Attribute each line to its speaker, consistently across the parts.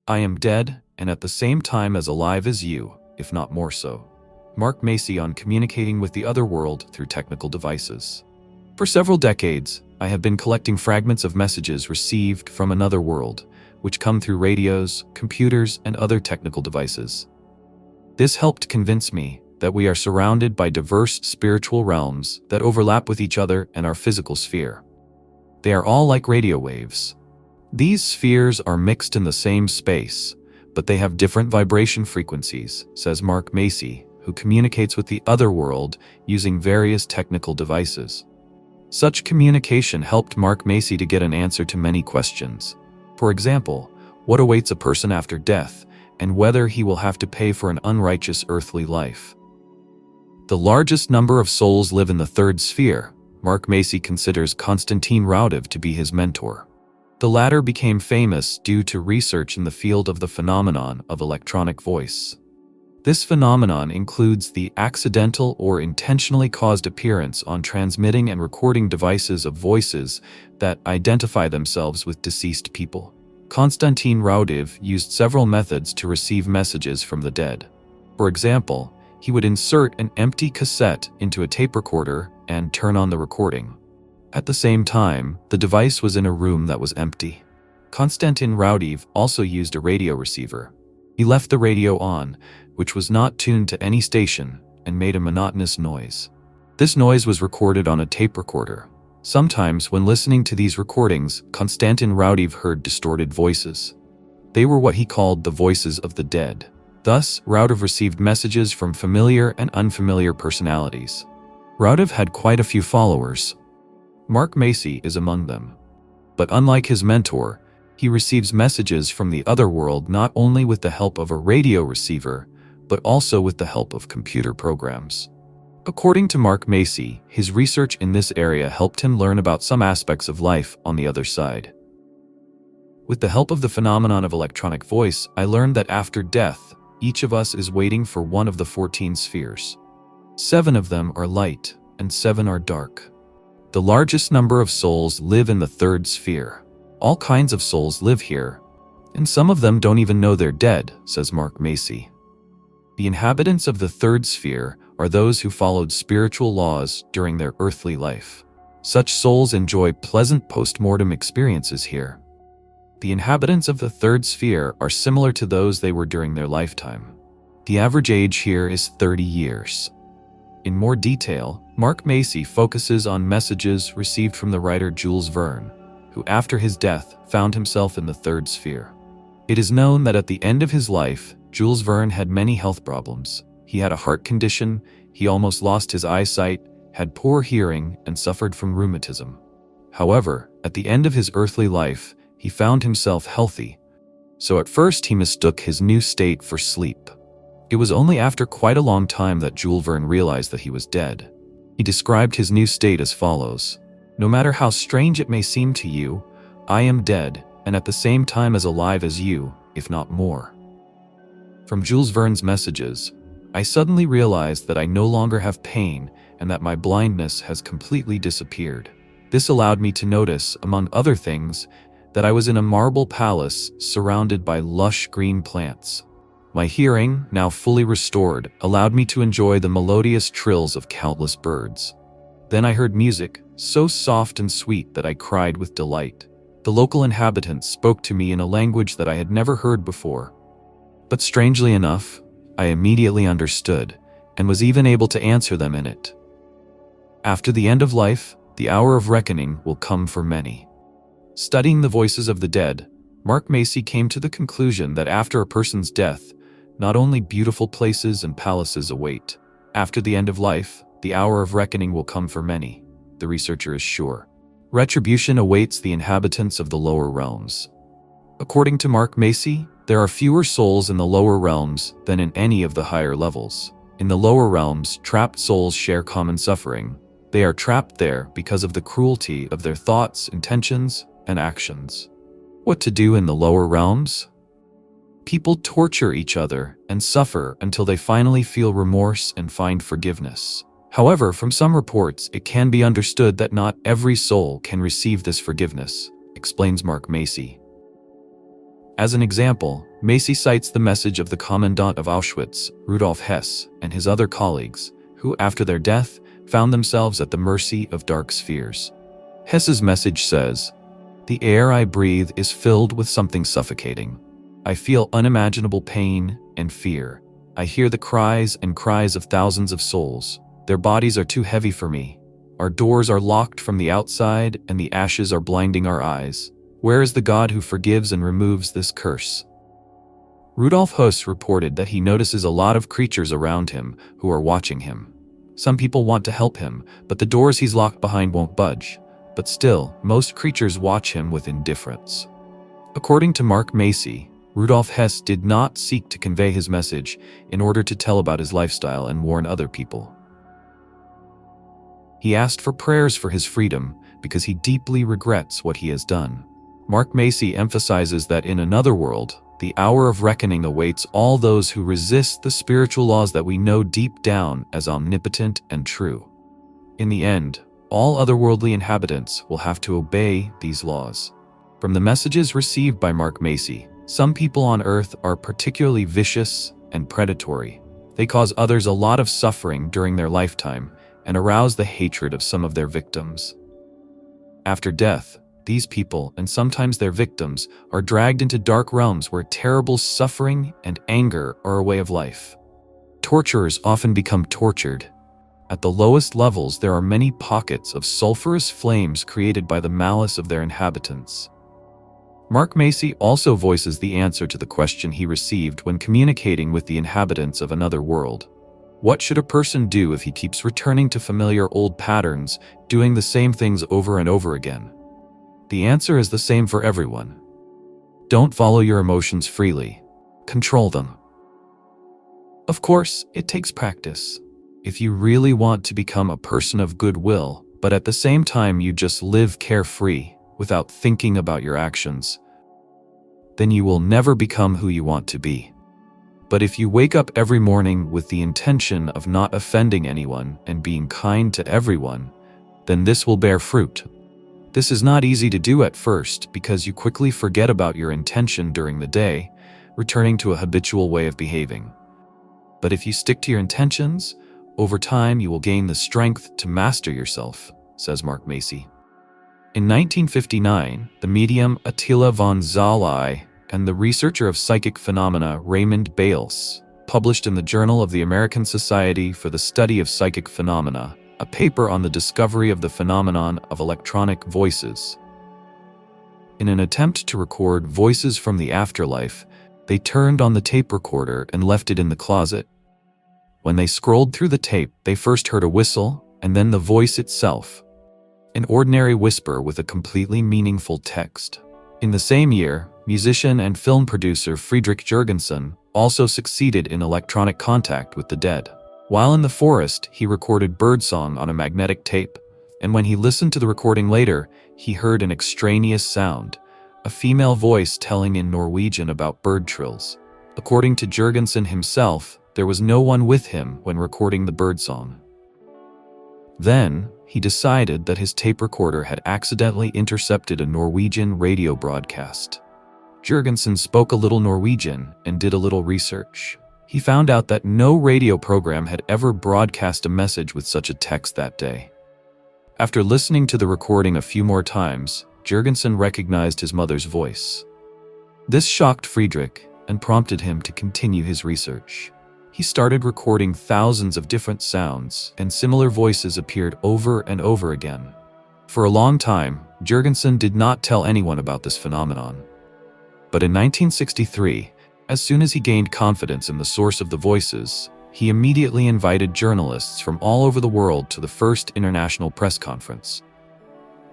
Speaker 1: I am dead, and at the same time as alive as you, if not more so. Mark Macy on communicating with the other world through technical devices. For several decades, I have been collecting fragments of messages received from another world, which come through radios, computers, and other technical devices. This helped convince me that we are surrounded by diverse spiritual realms that overlap with each other and our physical sphere. They are all like radio waves. These spheres are mixed in the same space, but they have different vibration frequencies, says Mark Macy, who communicates with the other world using various technical devices. Such communication helped Mark Macy to get an answer to many questions. For example, what awaits a person after death, and whether he will have to pay for an unrighteous earthly life. The largest number of souls live in the third sphere. Mark Macy considers Constantine Raudive to be his mentor. The latter became famous due to research in the field of the phenomenon of electronic voice. This phenomenon includes the accidental or intentionally caused appearance on transmitting and recording devices of voices that identify themselves with deceased people. Constantine Raudive used several methods to receive messages from the dead. For example, he would insert an empty cassette into a tape recorder and turn on the recording. At the same time, the device was in a room that was empty. Constantine Raudive also used a radio receiver. He left the radio on, which was not tuned to any station, and made a monotonous noise. This noise was recorded on a tape recorder. Sometimes, when listening to these recordings, Constantine Raudive heard distorted voices. They were what he called the voices of the dead. Thus, Raudive received messages from familiar and unfamiliar personalities. Raudive had quite a few followers. Mark Macy is among them. But unlike his mentor, he receives messages from the other world not only with the help of a radio receiver, but also with the help of computer programs. According to Mark Macy, his research in this area helped him learn about some aspects of life on the other side. With the help of the phenomenon of electronic voice, I learned that after death, each of us is waiting for one of the 14 spheres. 7 of them are light, and 7 are dark. The largest number of souls live in the third sphere. All kinds of souls live here, and some of them don't even know they're dead, says Mark Macy. The inhabitants of the third sphere are those who followed spiritual laws during their earthly life. Such souls enjoy pleasant post-mortem experiences here. The inhabitants of the third sphere are similar to those they were during their lifetime. The average age here is 30 years. In more detail, Mark Macy focuses on messages received from the writer Jules Verne, who after his death found himself in the third sphere. It is known that at the end of his life, Jules Verne had many health problems. He had a heart condition, he almost lost his eyesight, had poor hearing, and suffered from rheumatism. However, at the end of his earthly life, he found himself healthy. So at first he mistook his new state for sleep. It was only after quite a long time that Jules Verne realized that he was dead. He described his new state as follows: "No matter how strange it may seem to you, I am dead, and at the same time as alive as you, if not more." From Jules Verne's messages, I suddenly realized that I no longer have pain and that my blindness has completely disappeared. This allowed me to notice, among other things, that I was in a marble palace surrounded by lush green plants. My hearing, now fully restored, allowed me to enjoy the melodious trills of countless birds. Then I heard music, so soft and sweet that I cried with delight. The local inhabitants spoke to me in a language that I had never heard before. But strangely enough, I immediately understood, and was even able to answer them in it. After the end of life, the hour of reckoning will come for many. Studying the voices of the dead, Mark Macy came to the conclusion that after a person's death, not only beautiful places and palaces await. After the end of life, the hour of reckoning will come for many, the researcher is sure. Retribution awaits the inhabitants of the lower realms. According to Mark Macy, there are fewer souls in the lower realms than in any of the higher levels. In the lower realms, trapped souls share common suffering. They are trapped there because of the cruelty of their thoughts, intentions, and actions. What to do in the lower realms? People torture each other and suffer until they finally feel remorse and find forgiveness. However, from some reports, it can be understood that not every soul can receive this forgiveness, explains Mark Macy. As an example, Macy cites the message of the commandant of Auschwitz, Rudolf Hess, and his other colleagues, who, after their death, found themselves at the mercy of dark spheres. Hess's message says, "The air I breathe is filled with something suffocating. I feel unimaginable pain and fear. I hear the cries and cries of thousands of souls. Their bodies are too heavy for me. Our doors are locked from the outside, and the ashes are blinding our eyes. Where is the God who forgives and removes this curse?" Rudolf Hess reported that he notices a lot of creatures around him who are watching him. Some people want to help him, but the doors he's locked behind won't budge. But still, most creatures watch him with indifference. According to Mark Macy, Rudolf Hess did not seek to convey his message in order to tell about his lifestyle and warn other people. He asked for prayers for his freedom because he deeply regrets what he has done. Mark Macy emphasizes that in another world, the hour of reckoning awaits all those who resist the spiritual laws that we know deep down as omnipotent and true. In the end, all otherworldly inhabitants will have to obey these laws. From the messages received by Mark Macy, some people on Earth are particularly vicious and predatory. They cause others a lot of suffering during their lifetime and arouse the hatred of some of their victims. After death, these people, and sometimes their victims, are dragged into dark realms where terrible suffering and anger are a way of life. Torturers often become tortured. At the lowest levels, there are many pockets of sulfurous flames created by the malice of their inhabitants. Mark Macy also voices the answer to the question he received when communicating with the inhabitants of another world. What should a person do if he keeps returning to familiar old patterns, doing the same things over and over again? The answer is the same for everyone. Don't follow your emotions freely. Control them. Of course, it takes practice. If you really want to become a person of goodwill, but at the same time you just live carefree, without thinking about your actions, then you will never become who you want to be. But if you wake up every morning with the intention of not offending anyone and being kind to everyone, then this will bear fruit. This is not easy to do at first because you quickly forget about your intention during the day, returning to a habitual way of behaving. But if you stick to your intentions, over time you will gain the strength to master yourself, says Mark Macy. In 1959, the medium Attila von Szalay and the researcher of psychic phenomena Raymond Bales published in the Journal of the American Society for the Study of Psychic Phenomena a paper on the discovery of the phenomenon of electronic voices. In an attempt to record voices from the afterlife, they turned on the tape recorder and left it in the closet. When they scrolled through the tape, they first heard a whistle and then the voice itself, an ordinary whisper with a completely meaningful text. In the same year, musician and film producer Friedrich Jurgensen also succeeded in electronic contact with the dead. While in the forest, he recorded birdsong on a magnetic tape, and when he listened to the recording later, he heard an extraneous sound, a female voice telling in Norwegian about bird trills. According to Jurgensen himself, there was no one with him when recording the birdsong. Then, he decided that his tape recorder had accidentally intercepted a Norwegian radio broadcast. Jurgensen spoke a little Norwegian and did a little research. He found out that no radio program had ever broadcast a message with such a text that day. After listening to the recording a few more times, Jurgensen recognized his mother's voice. This shocked Friedrich and prompted him to continue his research. He started recording thousands of different sounds, and similar voices appeared over and over again. For a long time, Jurgensen did not tell anyone about this phenomenon. But in 1963, as soon as he gained confidence in the source of the voices, he immediately invited journalists from all over the world to the first international press conference.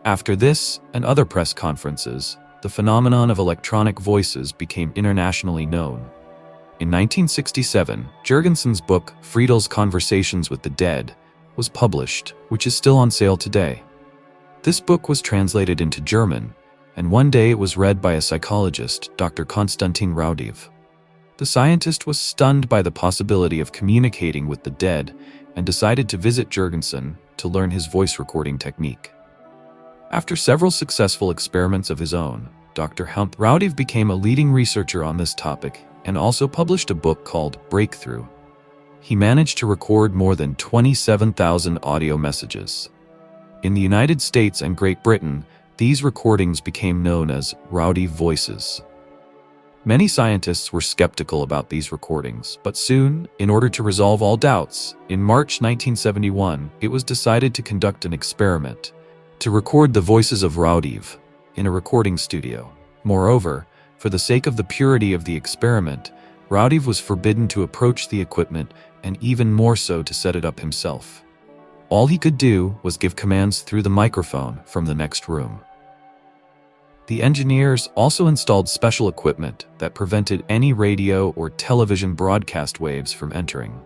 Speaker 1: After this and other press conferences, the phenomenon of electronic voices became internationally known. In 1967, Jurgensen's book, Friedel's Conversations with the Dead, was published, which is still on sale today. This book was translated into German, and one day it was read by a psychologist, Dr. Constantine Raudive. The scientist was stunned by the possibility of communicating with the dead and decided to visit Jurgensen to learn his voice recording technique. After several successful experiments of his own, Dr. Raudive became a leading researcher on this topic and also published a book called Breakthrough. He managed to record more than 27,000 audio messages. In the United States and Great Britain, these recordings became known as Raudive voices. Many scientists were skeptical about these recordings, but soon, in order to resolve all doubts, in March 1971, it was decided to conduct an experiment to record the voices of Raudive in a recording studio. Moreover, for the sake of the purity of the experiment, Raudive was forbidden to approach the equipment and even more so to set it up himself. All he could do was give commands through the microphone from the next room. The engineers also installed special equipment that prevented any radio or television broadcast waves from entering.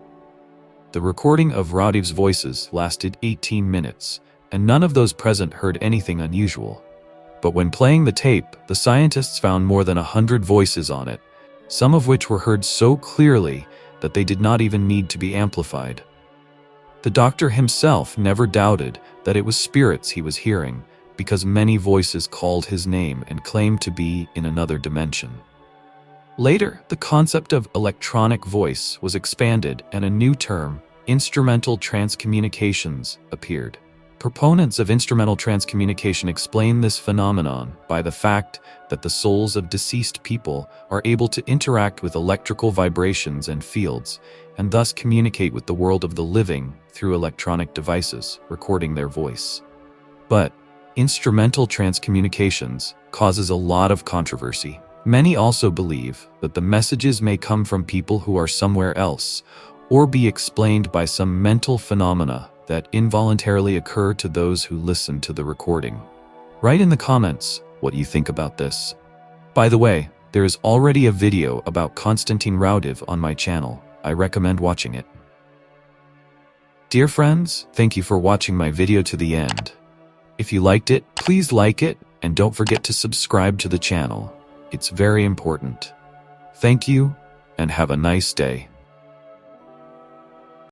Speaker 1: The recording of Raudive's voices lasted 18 minutes, and none of those present heard anything unusual. But when playing the tape, the scientists found more than 100 voices on it, some of which were heard so clearly that they did not even need to be amplified. The doctor himself never doubted that it was spirits he was hearing, because many voices called his name and claimed to be in another dimension. Later, the concept of electronic voice was expanded and a new term, instrumental transcommunications, appeared. Proponents of instrumental transcommunication explain this phenomenon by the fact that the souls of deceased people are able to interact with electrical vibrations and fields, and thus communicate with the world of the living through electronic devices, recording their voice. But instrumental transcommunications causes a lot of controversy. Many also believe that the messages may come from people who are somewhere else, or be explained by some mental phenomena that involuntarily occur to those who listen to the recording. Write in the comments what you think about this. By the way, there is already a video about Constantine Raudive on my channel. I recommend watching it. Dear friends, thank you for watching my video to the end. If you liked it, please like it, and don't forget to subscribe to the channel. It's very important. Thank you, and have a nice day.